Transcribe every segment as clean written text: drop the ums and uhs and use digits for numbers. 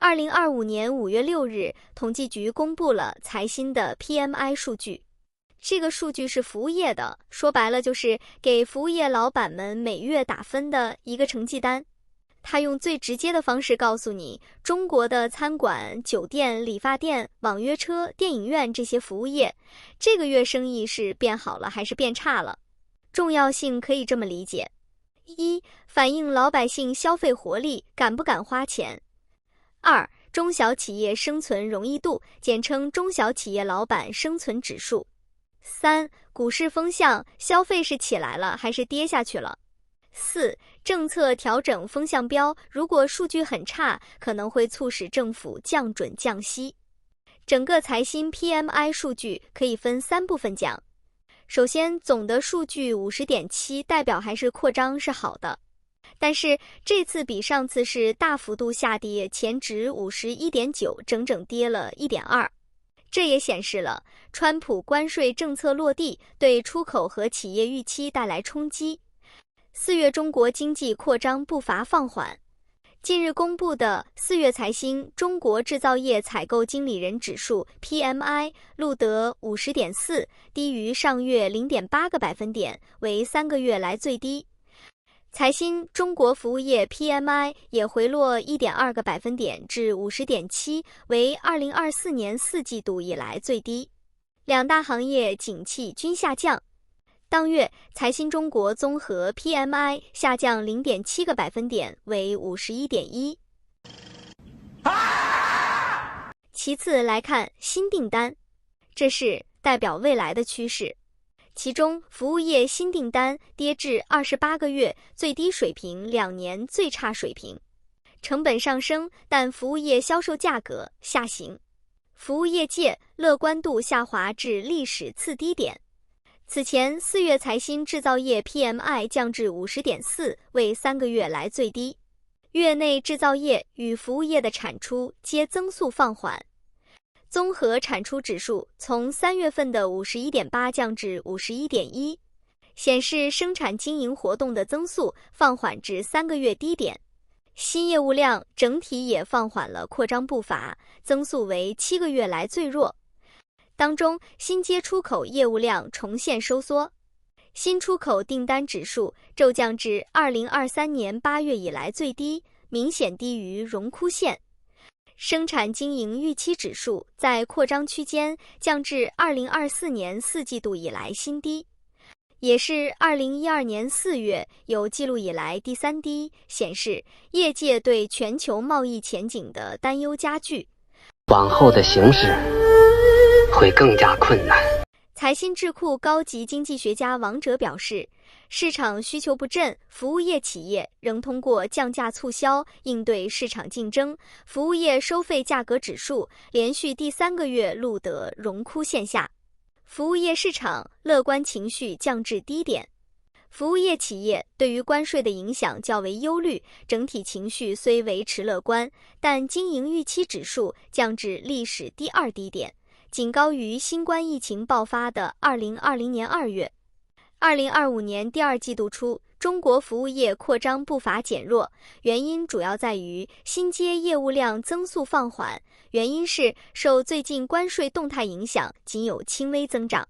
2025年5月6日，统计局公布了财新的 PMI 数据。这个数据是服务业的，说白了就是给服务业老板们每月打分的一个成绩单。它用最直接的方式告诉你，中国的餐馆、酒店、理发店、网约车、电影院这些服务业，这个月生意是变好了还是变差了？重要性可以这么理解：一、反映老百姓消费活力，敢不敢花钱；二、中小企业生存容易度，简称中小企业老板生存指数；三、股市风向，消费是起来了还是跌下去了；四、政策调整风向标，如果数据很差，可能会促使政府降准降息。整个财新 PMI 数据可以分3部分讲。首先，总的数据 50.7 代表还是扩张是好的，但是这次比上次是大幅度下跌，前值 51.9 整整跌了 1.2。这也显示了川普关税政策落地对出口和企业预期带来冲击。4月中国经济扩张步伐放缓。近日公布的4月财新中国制造业采购经理人指数 PMI 录得 50.4， 低于上月 0.8个百分点，为3个月来最低。财新中国服务业 PMI 也回落 1.2个百分点至 50.7， 为2024年4季度以来最低。两大行业景气均下降。当月财新中国综合 PMI 下降 0.7个百分点，为 51.1。其次来看新订单，这是代表未来的趋势。其中服务业新订单跌至28个月最低水平，2年最差水平。成本上升，但服务业销售价格下行。服务业界乐观度下滑至历史次低点。此前4月财新制造业 PMI 降至 50.4， 为3个月来最低。月内制造业与服务业的产出皆增速放缓。综合产出指数从3月份的 51.8 降至 51.1， 显示生产经营活动的增速放缓至3个月低点。新业务量整体也放缓了扩张步伐，增速为7个月来最弱。当中新接出口业务量重现收缩，新出口订单指数骤降至2023年8月以来最低，明显低于荣枯线。生产经营预期指数在扩张区间降至2024年4季度以来新低，也是2012年4月有记录以来第3低，显示业界对全球贸易前景的担忧加剧。往后的形势会更加困难。财新智库高级经济学家王哲表示，市场需求不振，服务业企业仍通过降价促销应对市场竞争，服务业收费价格指数连续第3个月录得荣枯线下，服务业市场乐观情绪降至低点。服务业企业对于关税的影响较为忧虑，整体情绪虽维持乐观，但经营预期指数降至历史第2低点，仅高于新冠疫情爆发的2020年2月。2025年第2季度初，中国服务业扩张步伐减弱，原因主要在于新接业务量增速放缓，原因是受最近关税动态影响，仅有轻微增长。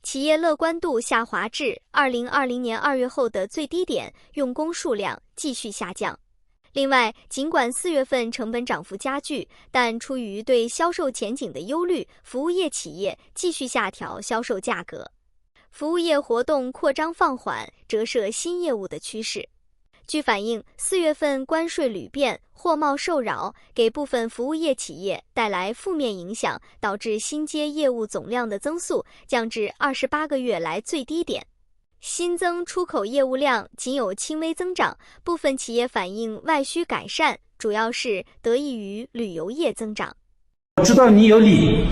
企业乐观度下滑至2020年2月后的最低点，用工数量继续下降。另外，尽管4月份成本涨幅加剧，但出于对销售前景的忧虑，服务业企业继续下调销售价格。服务业活动扩张放缓，折射新业务的趋势。据反映，4月份关税屡变，货贸受扰，给部分服务业企业带来负面影响，导致新接业务总量的增速降至28个月来最低点。新增出口业务量仅有轻微增长，部分企业反映外需改善，主要是得益于旅游业增长。我知道你有理，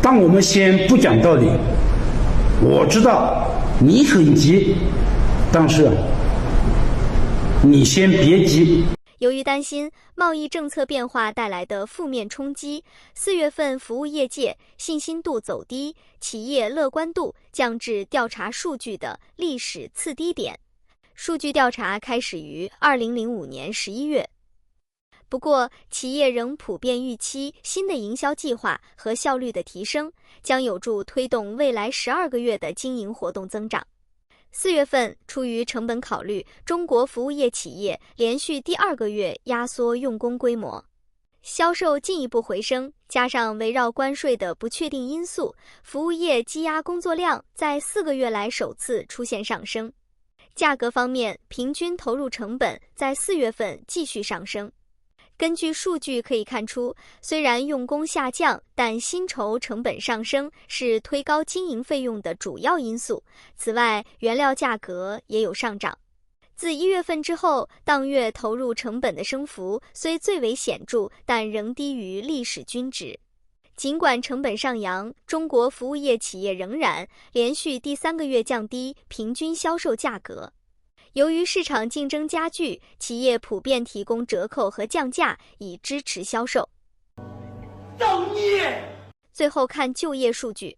但我们先不讲道理。我知道你很急，但是你先别急。由于担心贸易政策变化带来的负面冲击，4月份服务业界信心度走低，企业乐观度降至调查数据的历史次低点。数据调查开始于2005年11月。不过，企业仍普遍预期新的营销计划和效率的提升，将有助推动未来12个月的经营活动增长。4月份，出于成本考虑，中国服务业企业连续第2个月压缩用工规模，销售进一步回升，加上围绕关税的不确定因素，服务业积压工作量在4个月来首次出现上升。价格方面，平均投入成本在4月份继续上升。根据数据可以看出，虽然用工下降，但薪酬成本上升是推高经营费用的主要因素。此外，原料价格也有上涨。自1月份之后，当月投入成本的升幅虽最为显著，但仍低于历史均值。尽管成本上扬，中国服务业企业仍然连续第3个月降低平均销售价格。由于市场竞争加剧，企业普遍提供折扣和降价以支持销售。造孽！最后看就业数据，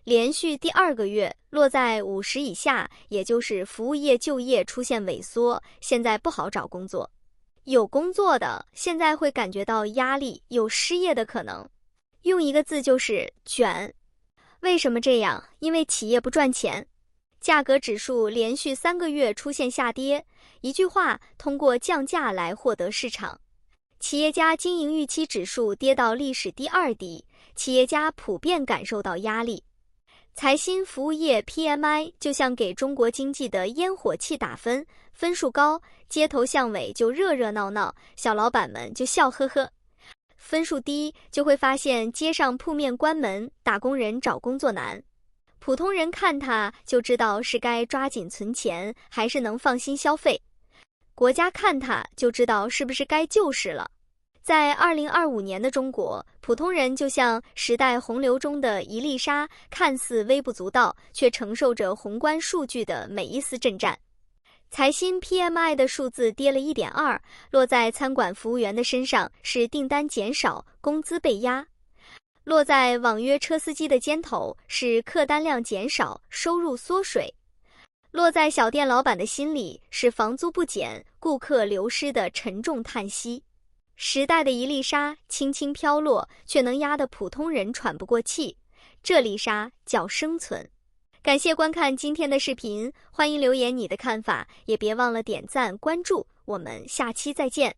连续第2个月落在50以下，也就是服务业就业出现萎缩，现在不好找工作。有工作的现在会感觉到压力，有失业的可能。用一个字就是卷。为什么这样？因为企业不赚钱。价格指数连续3个月出现下跌，一句话，通过降价来获得市场。企业家经营预期指数跌到历史第2低，企业家普遍感受到压力。财新服务业 PMI 就像给中国经济的烟火气打分，分数高，街头巷尾就热热闹闹，小老板们就笑呵呵；分数低，就会发现街上铺面关门，打工人找工作难。普通人看它就知道是该抓紧存钱，还是能放心消费；国家看它就知道是不是该救市了。在2025年的中国，普通人就像时代洪流中的一粒沙，看似微不足道，却承受着宏观数据的每一丝震颤。财新 PMI 的数字跌了 1.2， 落在餐馆服务员的身上是订单减少，工资被压。落在网约车司机的肩头是客单量减少，收入缩水；落在小店老板的心里是房租不减，顾客流失的沉重叹息。时代的一粒沙轻轻飘落，却能压得普通人喘不过气。这粒沙叫生存。感谢观看今天的视频，欢迎留言你的看法，也别忘了点赞关注，我们下期再见。